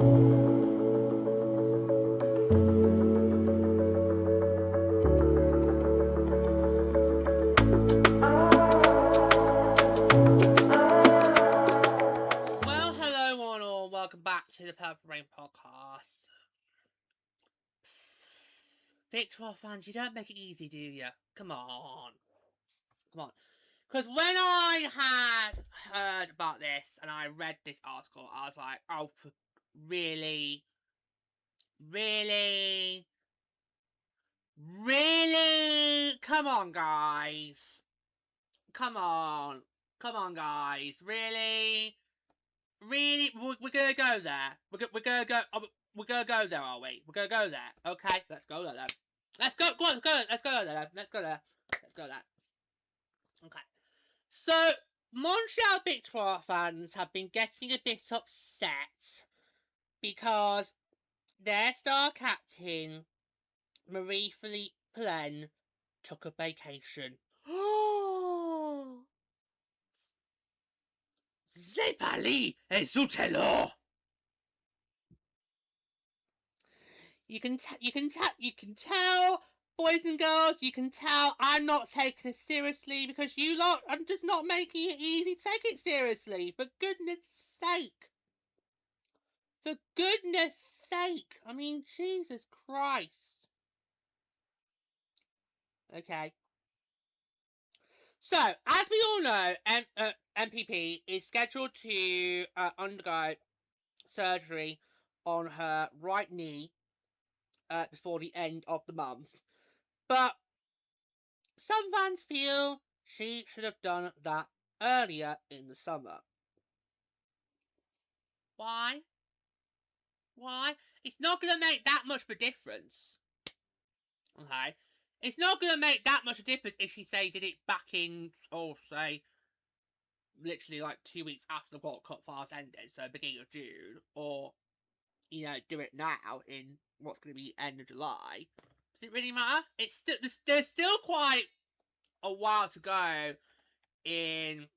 Well, hello one all, welcome back to the Purple Rain podcast. Big 12 fans, you don't make it easy, do you? Come on. Because when I had heard about this and I read this article, I was like, oh, really? Really? Really? Come on, guys. Come on, guys. Really? Really? We're gonna go there. We're gonna go. We're gonna go there, are we? We're gonna go there. Okay, let's go there then. Let's go. Go on, let's go. Let's go there. Let's go there. Let's go there. Okay. So Montreal Big 12 fans have been getting a bit upset because their star captain Marie Philip Poulin took a vacation. C'est Paris et Soutelo. You can tell, boys and girls, you can tell I'm not taking this seriously because you lot are just not making it easy to take it seriously. For goodness sake. For goodness sake. I mean, Jesus Christ. Okay. So, as we all know, MPP is scheduled to undergo surgery on her right knee before the end of the month. But some fans feel she should have done that earlier in the summer. Why? It's not going to make that much of a difference. Okay? It's not going to make that much of a difference if she, say, did it back in, say, literally like 2 weeks after the World Cup finals ended, so beginning of June, or, do it now in what's going to be end of July. Does it really matter? There's still quite a while to go in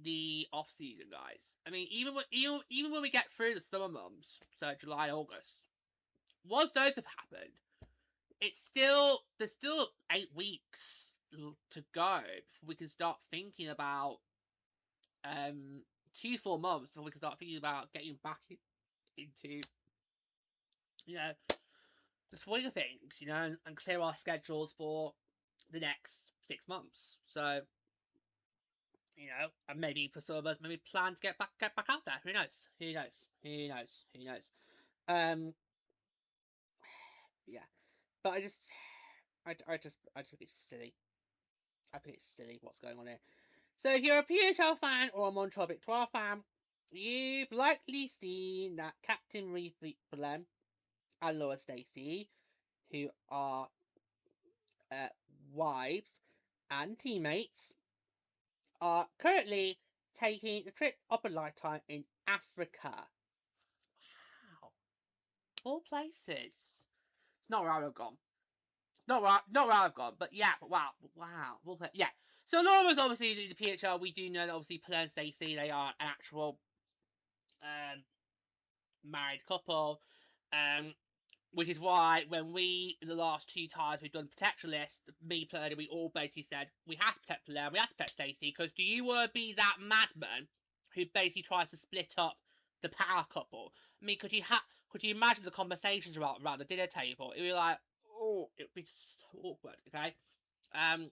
the off season, guys. I mean, even when we get through the summer months, so July, August, once those have happened, there's still 8 weeks to go before we can start thinking about 2-4 months before we can start thinking about getting back into the swing of things, and clear our schedules for the next 6 months. So, and maybe for some of us, maybe plan to get back out there. Who knows? Yeah. But I just think it's silly. I think it's silly what's going on here. So if you're a PWHL fan or a Montreal Big 12 fan, you've likely seen that Captain Marie Philip Poulin and Laura Stacy, who are wives and teammates, are currently taking the trip of a lifetime in Africa. Wow. All places. It's not where I would have gone. Not where I've gone, but yeah, wow. Yeah. So Laura's obviously the PHL. We do know that obviously Poulin and Stacey, they are an actual married couple. Which is why when in the last 2 times we've done protection list, me, Poulin, we all basically said we have to protect Poulin, we have to protect Stacey, because do you want to be that madman who basically tries to split up the power couple? I mean, could you imagine the conversations around the dinner table? It would be like, it would be so awkward, okay? So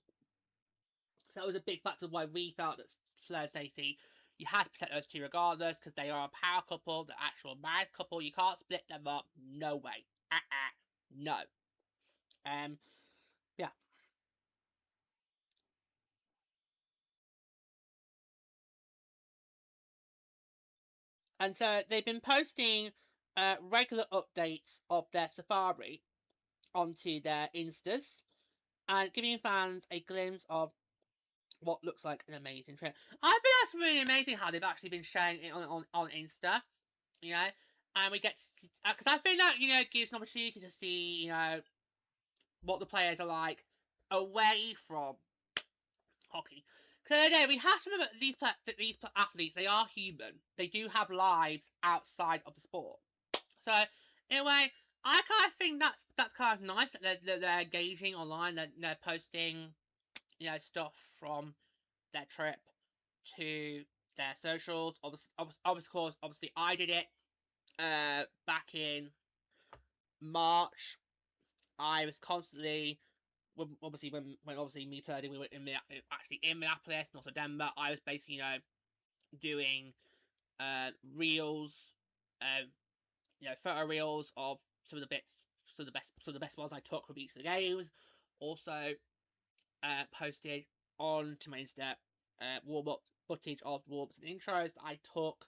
that was a big factor why we felt that Poulin and Stacey, you had to protect those two regardless, because they are a power couple, the actual married couple. You can't split them up. No way. No. Yeah. And so they've been posting regular updates of their safari onto their Instas and giving fans a glimpse of what looks like an amazing trip. I think that's really amazing how they've actually been sharing it on Insta, and we get because I think that gives an opportunity to see what the players are like away from hockey. Because again, we have to remember these athletes, they are human. They do have lives outside of the sport. So, in a way, I kind of think that's kind of nice that they're engaging online, they're posting, stuff from their trip to their socials. Obviously, I did it back in March. I was constantly, obviously, when obviously me playing, we were actually in Minneapolis, not Denver. I was basically, doing reels, photo reels of some of the bits, some of the best ones I took from each of the games. Also, posted onto my Insta warm up footage of warm-ups and intros that I took.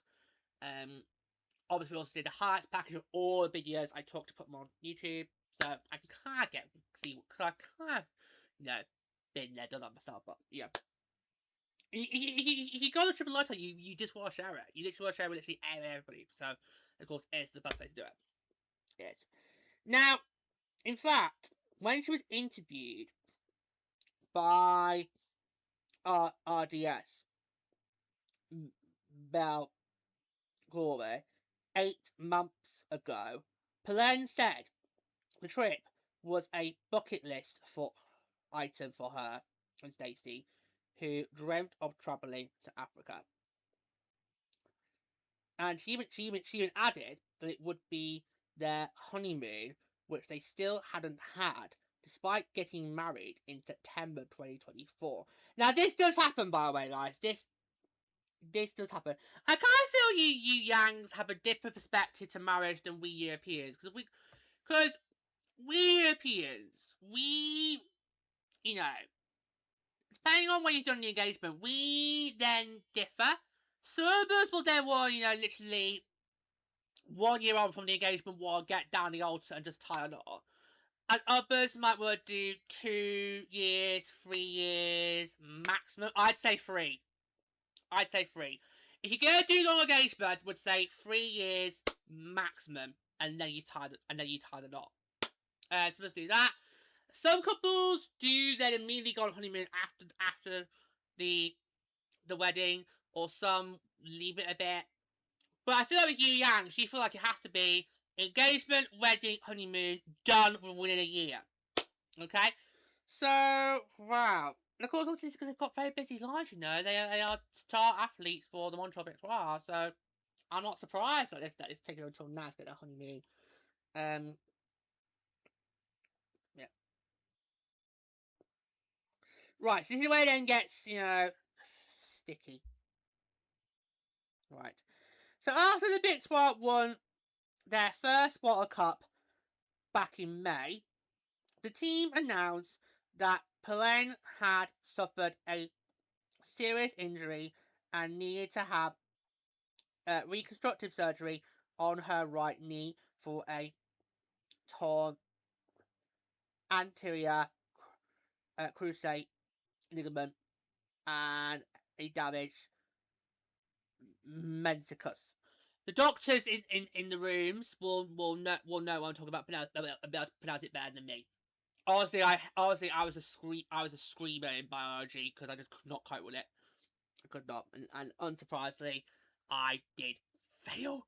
Obviously, we also did a highlights package of all the videos I took to put them on YouTube, so I can kind of see, because I kind of, been there, done that myself, but yeah. If you go to Triple Lotto, you just want to share it. You literally want to share it with literally everybody. So, of course, it's the best way to do it. Yes. Now, in fact, when she was interviewed by RDS, Bell Corey, 8 months ago, Poulin said the trip was a bucket list item for her and Stacy, who dreamt of travelling to Africa. And she even added that it would be their honeymoon, which they still hadn't had, despite getting married in September 2024. Now, this does happen, by the way, guys. This does happen. I kind of feel you Yangs have a different perspective to marriage than we Europeans, because we Europeans, depending on when you've done the engagement, we then differ. Some of us will then want, literally 1 year on from the engagement, will get down the altar and just tie a knot. And others might want to do 2 years, 3 years, maximum. I'd say 3. If you're gonna do long engagement, I would say 3 years maximum, and then you tie the knot. Supposed to do that. Some couples do then immediately go on honeymoon after the wedding, or some leave it a bit. But I feel like with you Yang, you feel like it has to be engagement, wedding, honeymoon, done within a year. Okay? So, wow. And of course, obviously, because they've got very busy lives, They are star athletes for the Montreal PWHL, so I'm not surprised that it's taken until now to get their honeymoon. Yeah. Right, so this is where it then gets, sticky. Right. So after the Big Swap won their first World Cup back in May, the team announced that Poulin had suffered a serious injury and needed to have reconstructive surgery on her right knee for a torn anterior cruciate ligament and a damaged meniscus. The doctors in the rooms will know what I'm talking about. Be able to pronounce it better than me. Honestly, I was a screamer in biology because I just could not cope with it. I could not, and unsurprisingly, I did fail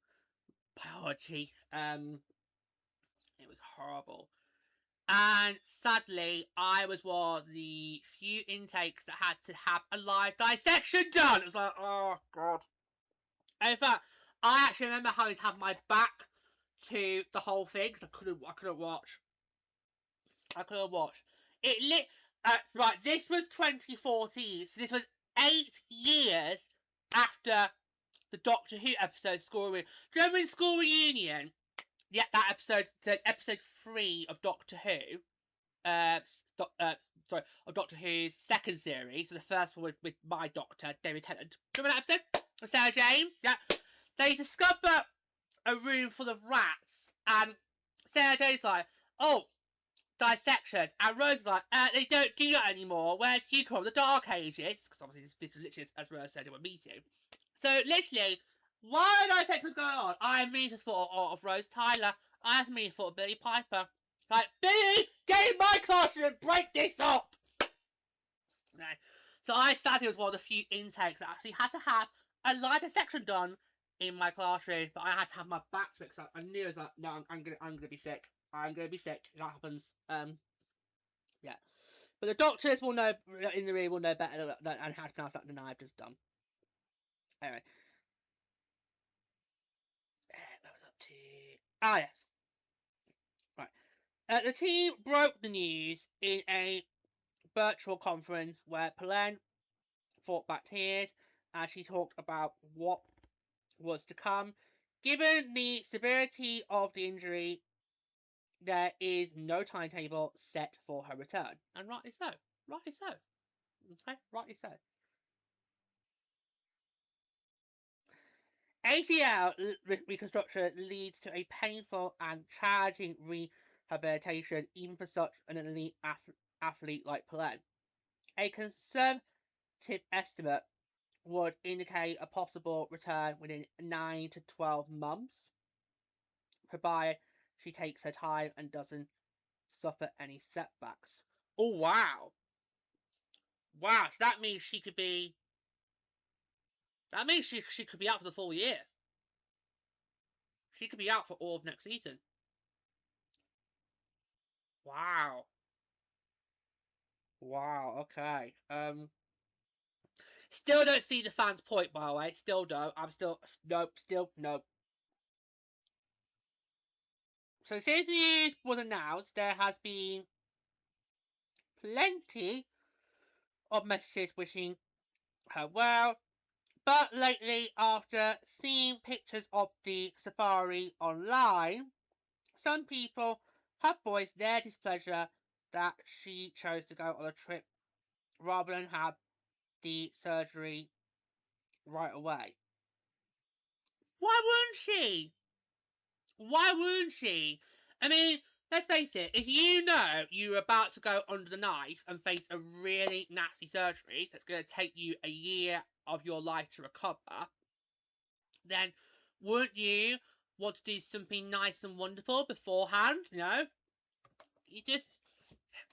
biology. It was horrible. And sadly, I was one of the few intakes that had to have a live dissection done. It was like, oh god. And in fact, I actually remember having to have my back to the whole thing because I couldn't watch. Right, this was 2014, so this was 8 years after the Doctor Who episode School Reunion. Do you remember in School Reunion? Yeah, that episode. So it's episode 3 of Doctor Who. Of Doctor Who's second series. So the first one with my Doctor, David Tennant. Remember that episode? Sarah Jane? Yeah. They discover a room full of rats, and Sarah Jane's like, oh, dissections. And Rose is like, they don't do that anymore. Where's you call the Dark Ages? Because obviously this is literally as Rose said it would meet you. So literally, while the dissection was going on, I immediately thought of Rose Tyler. I immediately thought of Billy Piper. Like, Billy, get in my classroom and break this up! Okay. So I sadly was one of the few intakes that actually had to have a live dissection done in my classroom, but I had to have my back to it because I knew I was like, no, I'm gonna be sick. I'm gonna be sick. That happens. Yeah. But the doctors will know in the room will know better than how to pronounce that than I've just done. Anyway, that was up to yes. Right. The team broke the news in a virtual conference where Poulin fought back tears as she talked about what was to come. Given the severity of the injury, there is no timetable set for her return. And rightly so. Rightly so. Okay, rightly so. ACL reconstruction leads to a painful and challenging rehabilitation even for such an elite athlete like Poulin. A conservative estimate would indicate a possible return within 9 to 12 months, provided she takes her time and doesn't suffer any setbacks. Oh, wow. Wow, so that means she could be... That means she could be out for the full year. She could be out for all of next season. Wow. Wow, okay. Still don't see the fans' point, by the way. Still don't. I'm still... Nope, still... Nope. So since the news was announced, there has been plenty of messages wishing her well. But lately, after seeing pictures of the safari online, some people have voiced their displeasure that she chose to go on a trip rather than have the surgery right away. Why wouldn't she? Why wouldn't she? I mean, let's face it, if you know you're about to go under the knife and face a really nasty surgery that's going to take you a year of your life to recover, then wouldn't you want to do something nice and wonderful beforehand? You know? You just...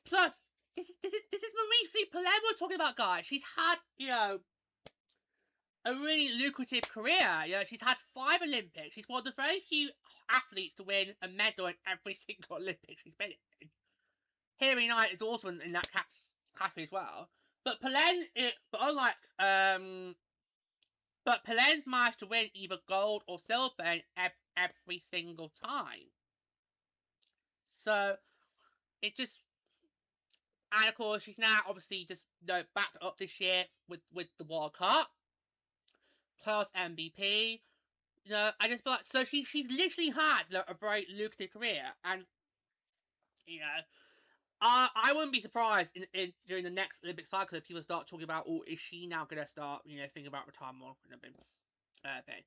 Plus, this is Marie Philip Poulin we're talking about, guys. She's had, you know, a really lucrative career. You know, she's had 5 Olympics. She's one of the very few athletes to win a medal in every single Olympics she's been in. Harry Knight is also in that category as well. But Poulin, but Poulin's managed to win either gold or silver in every single time. So it just, and of course she's now obviously just backed up this year with the World Cup plus MVP. You know, I just feel like so she's literally had a very lucrative career, and you know, I wouldn't be surprised in during the next Olympic cycle if people start talking about, oh, is she now going to start thinking about retirement thing.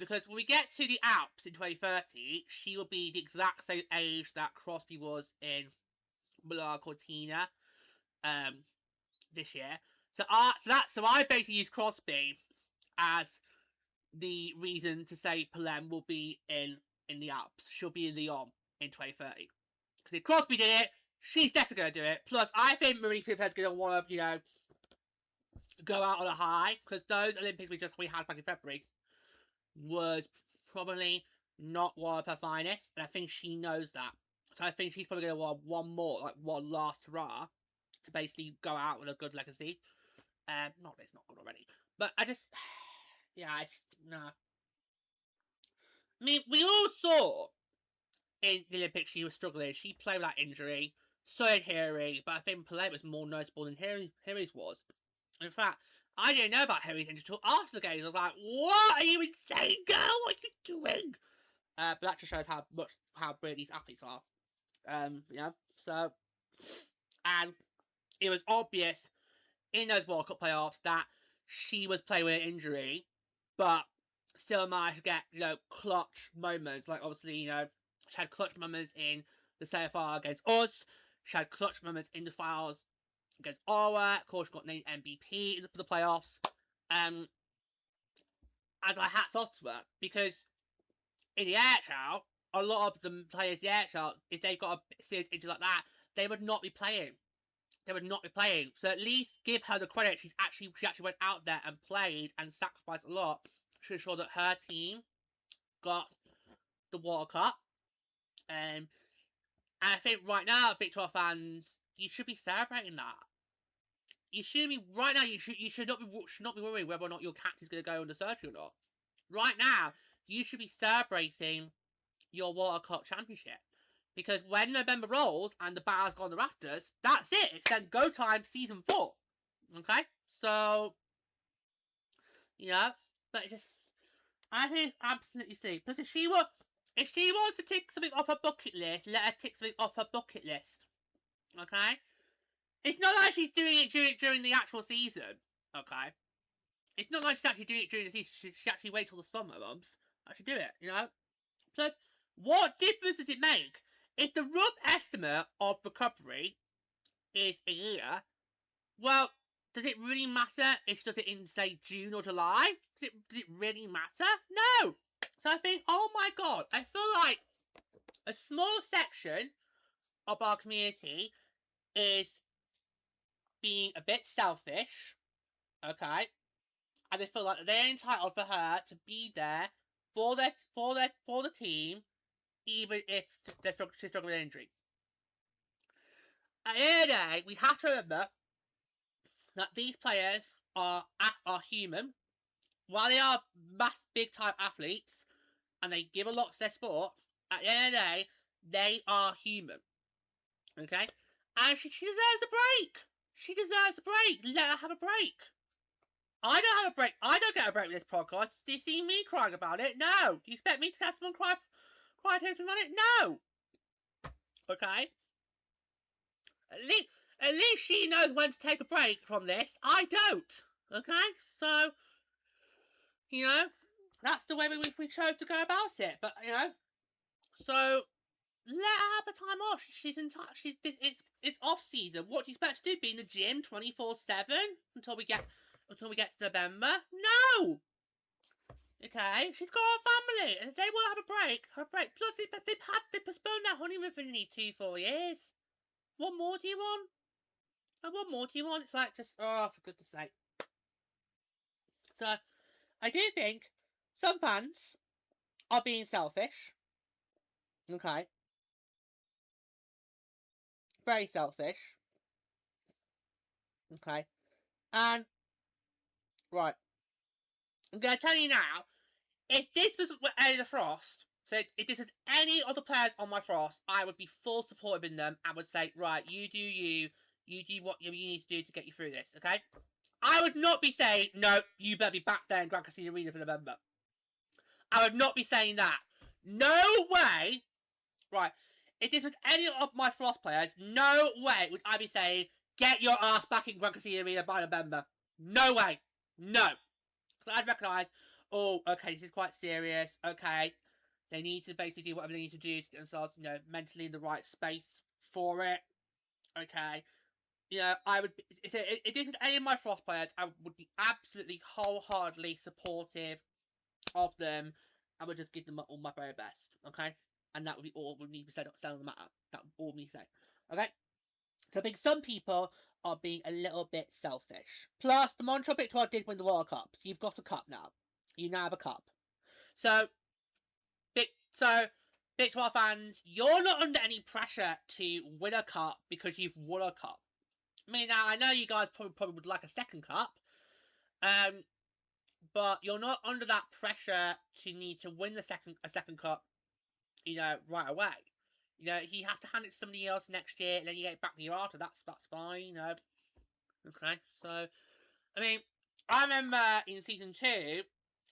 Because when we get to the Alps in 2030, she will be the exact same age that Crosby was in Milano Cortina this year. So I basically use Crosby as the reason to say Poulin will be in the Alps. She'll be in Lyon in 2030. Because if Crosby did it, she's definitely going to do it. Plus, I think Marie Philip is going to want to, go out on a high. Because those Olympics we had back in February was probably not one of her finest. And I think she knows that. So I think she's probably going to want one more, like one last hurrah, to basically go out with a good legacy. Not that it's not good already. But I just... Yeah, nah. I mean, we all saw in the Olympics she was struggling. She played with that injury. So did Harry, but I think Poulin was more noticeable than Harry's was. In fact, I didn't know about Harry's injury until after the games. I was like, "What? Are you insane, girl? What are you doing?" But that just shows how brilliant these athletes are. So, and it was obvious in those World Cup playoffs that she was playing with an injury, but still managed to get, clutch moments. Like, obviously, she had clutch moments in the semi-final against us. She had clutch moments in the finals against Ottawa. Of course, she got named MVP for the playoffs. And like, hats off to her, because in the AHL, a lot of the players in the AHL, if they've got a serious injury like that, they would not be playing. So at least give her the credit. She actually went out there and played and sacrificed a lot. to ensure that her team got the World Cup. And I think right now, Big 12 fans, you should be celebrating that. You should be right now. You should not be worried whether or not your captain's going to go under surgery or not. Right now, you should be celebrating your World Cup championship, because when November rolls and the bat's gone the rafters, that's it. It's then go time season 4. Okay, so but it just, I think it's absolutely silly. Because if she wants to tick something off her bucket list, let her tick something off her bucket list. Okay. It's not like she's doing it during the actual season, okay? It's not like she's actually doing it during the season. She actually waits till the summer months to actually do it, Plus, what difference does it make? If the rough estimate of recovery is a year, well, does it really matter if she does it in, say, June or July? Does it really matter? No! So I think, oh my god, I feel like a small section of our community is being a bit selfish, okay, and they feel like they're entitled for her to be there for the team, even if she's struggling with injury. At the end of the day, we have to remember that these players are human. While they are big time athletes and they give a lot to their sport, at the end of the day, they are human. Okay, and she deserves a break. She deserves a break. Let her have a break. I don't have a break. I don't get a break with this podcast. Do you see me crying about it? No. Do you expect me to have someone cry tears on it? No. Okay. At least she knows when to take a break from this. I don't. Okay. So, that's the way we chose to go about it. But so let her have the time off. She's in touch. It's off season. What do you expect to do? Be in the gym 24/7 until we get to November? No. Okay, she's got a family, and if they want to have a break. Plus, they postponed that honeymoon for nearly 2-4 years. What more do you want? And what more do you want? It's like just for goodness sake. So, I do think some fans are being selfish. Okay. Very selfish. Okay. And, right. I'm going to tell you now, if this was any of the Frost, so if this was any of the players on my Frost, I would be full supportive in them and would say, right, you do what you need to do to get you through this, okay? I would not be saying, no, you better be back there in Grand Casino Arena for November. I would not be saying that. No way. Right. If this was any of my Frost players, no way would I be saying, get your ass back in Grand Casino Arena by November. No way. No. Because I'd recognise, oh, okay, this is quite serious. Okay. They need to basically do whatever they need to do to get themselves, mentally in the right space for it. Okay. I would, if this was any of my Frost players, I would be absolutely wholeheartedly supportive of them. I would just give them all my very best, okay? And that would be all we need to say on the matter. That would all we need to say, okay? So I think some people are being a little bit selfish. Plus, the Montreal Big 12 did win the World Cup. So you've got a cup now. You now have a cup. So Big 12 fans, you're not under any pressure to win a cup because you've won a cup. I mean, now, I know you guys probably would like a second cup, but you're not under that pressure to need to win a second cup, right away. You have to hand it to somebody else next year, and then you get it back the year after. That's fine, Okay, so, I mean, I remember in season 2,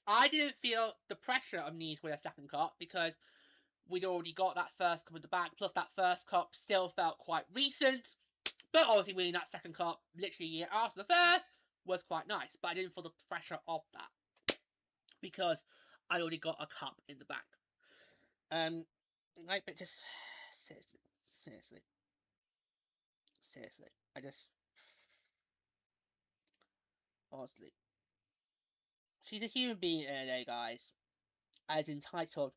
I didn't feel the pressure of needing to win a second cup because we'd already got that first cup in the bag. Plus, that first cup still felt quite recent. But obviously winning that second cup literally a year after the first was quite nice. But I didn't feel the pressure of that because I already got a cup in the bag. But just seriously, I just honestly, she's a human being in a day, guys, as entitled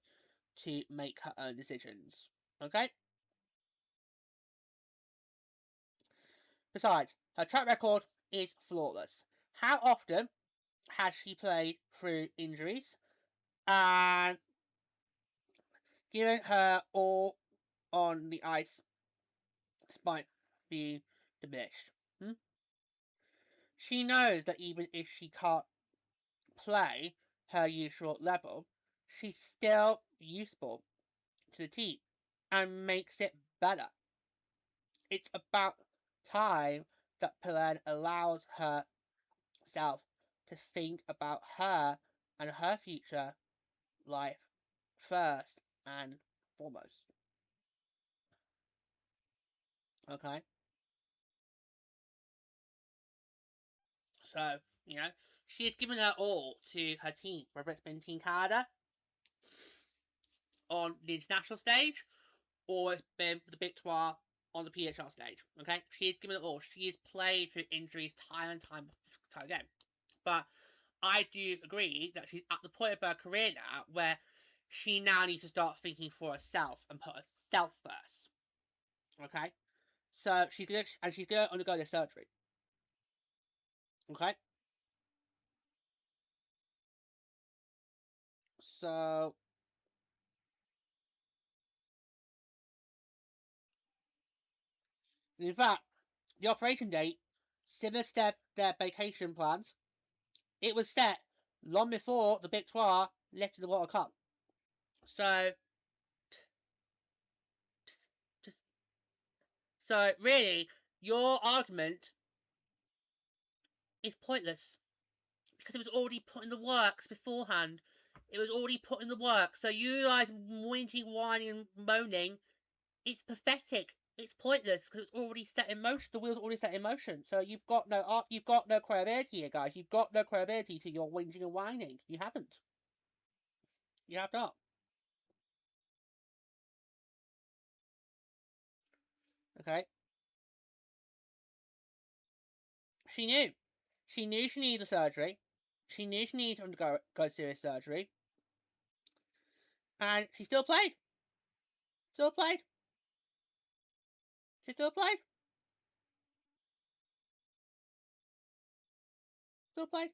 to make her own decisions. Okay. Besides, her track record is flawless. How often has she played through injuries and given her all on the ice despite being diminished. She knows that even if she can't play her usual level, she's still useful to the team and makes it better. It's about time that Poulin allows herself to think about her and her future life first and foremost. Okay? So, she has given her all to her team, whether it's been Team Canada on the international stage or it's been the Big 12 on the PWHL stage. Okay? She has given it all. She has played through injuries time and time again. But I do agree that she's at the point of her career now where she now needs to start thinking for herself and put herself first. Okay? So she's gonna undergo this surgery. Okay? So in fact, the operation date, similar to their vacation plans, it was set long before the Big 12 left to the World Cup. So, so really, your argument is pointless because it was already put in the works beforehand. It was already put in the works. So you guys whinging, whining, and moaning, it's pathetic. It's pointless because it's already set in motion. The wheel's already set in motion. So you've got no credibility here, guys. You've got no credibility to your whinging and whining. You haven't. You have not. Okay. She knew. She knew she needed surgery. She knew she needed to undergo serious surgery. And she still played. Still played. She still played. Still played.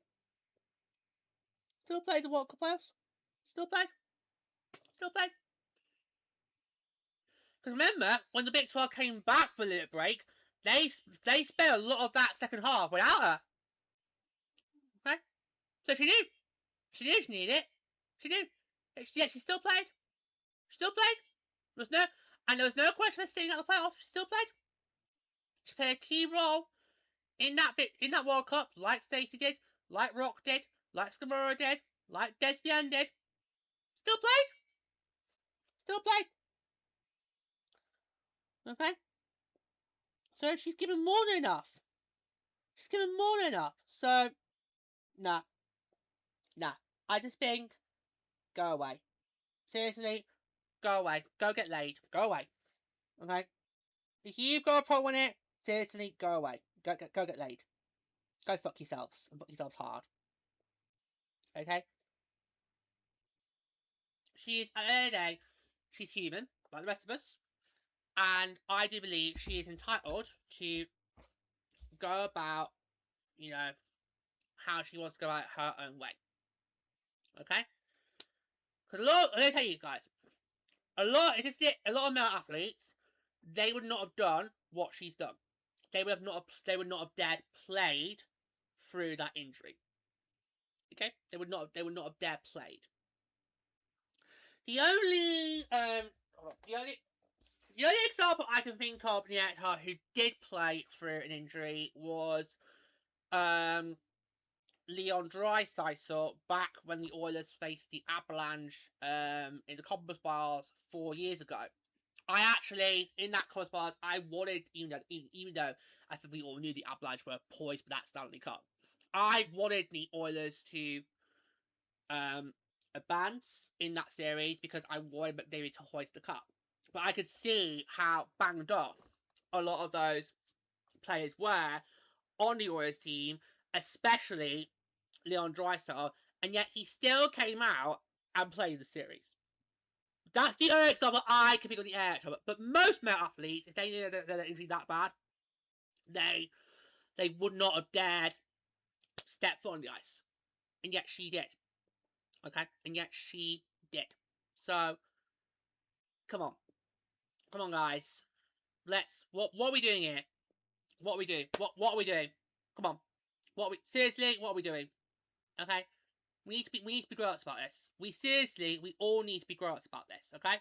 Still played the World Cup playoffs. Still played. Still played. Because remember, when the Big 12 came back for a little break, they spent a lot of that second half without her. Okay? So she knew. She knew she needed it. She knew. Yet she still played. She still played. There was no question of staying out the playoffs. She still played. She played a key role in that World Cup, like Stacy did, like Rock did, like Scamora did, like Desbian did. Still played. Still played. Okay? So she's given more than enough. She's given more than enough. So, nah. I just think, go away. Seriously, go away. Go get laid. Go away. Okay? If you've got a problem with it, seriously, go away. Go get laid. Go fuck yourselves and fuck yourselves hard. Okay? At the end of the day, she's human, like the rest of us. And I do believe she is entitled to go about, how she wants to go about her own way. Okay? Because I'm going to tell you guys, a lot of male athletes, they would not have done what she's done. They would not have dared played through that injury. Okay? They would not have dared played. The only example I can think of in the NHL who did play through an injury was Leon Draisaitl back when the Oilers faced the Avalanche in the Conference Finals 4 years ago. I actually, in that Conference Finals, I wanted, even though I think we all knew the Avalanche were poised for that Stanley Cup, I wanted the Oilers to advance in that series because I wanted McDavid to hoist the cup. But I could see how banged up a lot of those players were on the Oilers team, especially Leon Draisaitl, and yet he still came out and played the series. That's the only example I can pick on the air. But most male athletes, if they knew their injury that bad, they would not have dared step foot on the ice. And yet she did. Okay? And yet she did. So, come on. Come on, guys. What are we doing here? What are we doing? What are we doing? Come on. Seriously, what are we doing? Okay? We need to be grown-ups about this. We all need to be grown-ups about this, okay?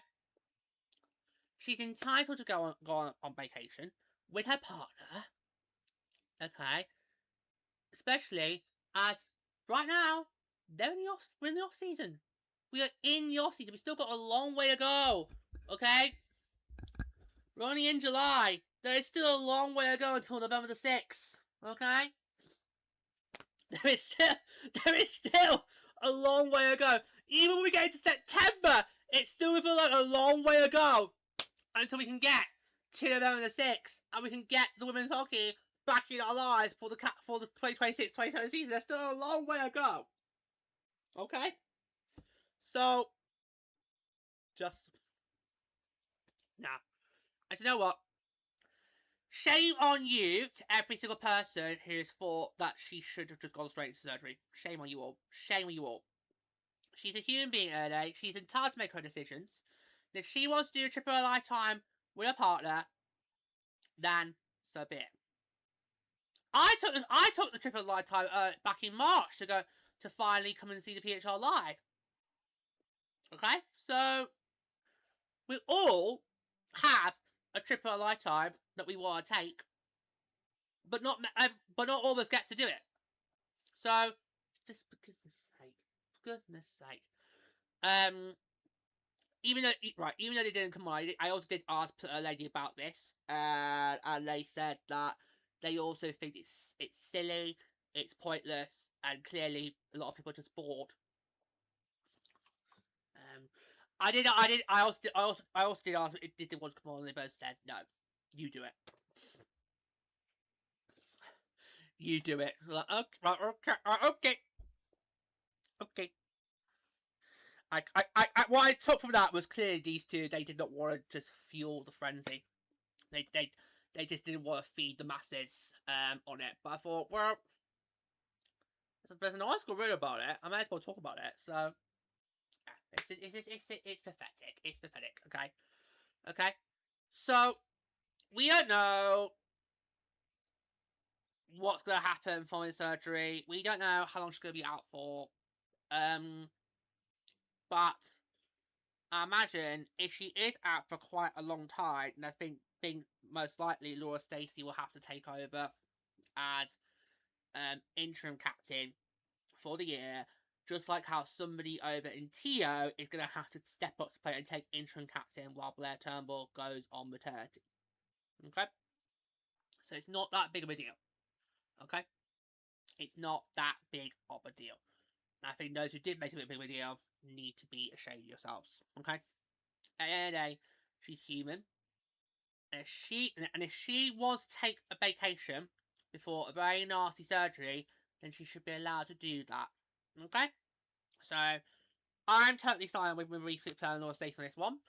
She's entitled to go on vacation with her partner, okay? Especially as right now we're in the off season. We are in the off season. We still got a long way to go, okay? We're only in July. There is still a long way to go until November the 6th, okay? There is still a long way to go. Even when we get into September, it's still like a long way to go until we can get to November the 6th and we can get the women's hockey back in our lives for the 2026-2027 season. There's still a long way to go. Okay? So, just nah. And you know what? Shame on you to every single person who's thought that she should have just gone straight into surgery. Shame on you all. Shame on you all. She's a human being, Ernie. She's entitled to make her decisions. And if she wants to do a trip of a lifetime with a partner, then so be it. I took the trip of a lifetime back in March to finally come and see the PHL live. Okay, so we all have a trip of a lifetime that we want to take, but not all of us get to do it. So, just for goodness sake, even though they didn't come on, I also did ask a lady about this, and they said that they also think it's silly, it's pointless, and clearly a lot of people are just bored. I also did ask if did they want to come on, and they both said no. You do it. You do it. Like, okay. What I took from that was clearly these two, they did not want to just fuel the frenzy. They just didn't want to feed the masses on it. But I thought, well, there's an article written about it. I might as well talk about it. So it's pathetic. It's pathetic. Okay. So we don't know what's gonna happen following surgery. We don't know how long she's gonna be out for. But I imagine if she is out for quite a long time, and I think most likely Laura Stacy will have to take over as interim captain for the year, just like how somebody over in TO is going to have to step up to play and take interim captain while Blair Turnbull goes on maternity. Okay? So it's not that big of a deal. Okay? It's not that big of a deal. And I think those who did make it a big of a deal need to be ashamed of yourselves. Okay? At the end of the day, she's human. And if she wants to take a vacation before a very nasty surgery, then she should be allowed to do that. Okay? So, I'm totally fine with Marie Philip Poulin and Laura Stacy on this one.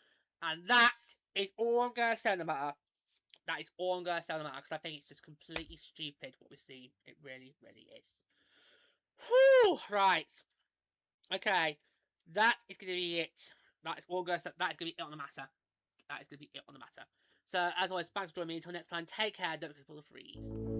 And that is all I'm going to say on the matter. That is all I'm going to say on the matter, because I think it's just completely stupid what we see. It really, really is. Whew! Right. Okay. That is going to be it. That is all I'm going to say. That is going to be it on the matter. That is going to be it on the matter. So, as always, thanks for joining me. Until next time, take care. Don't forget to pull the freeze.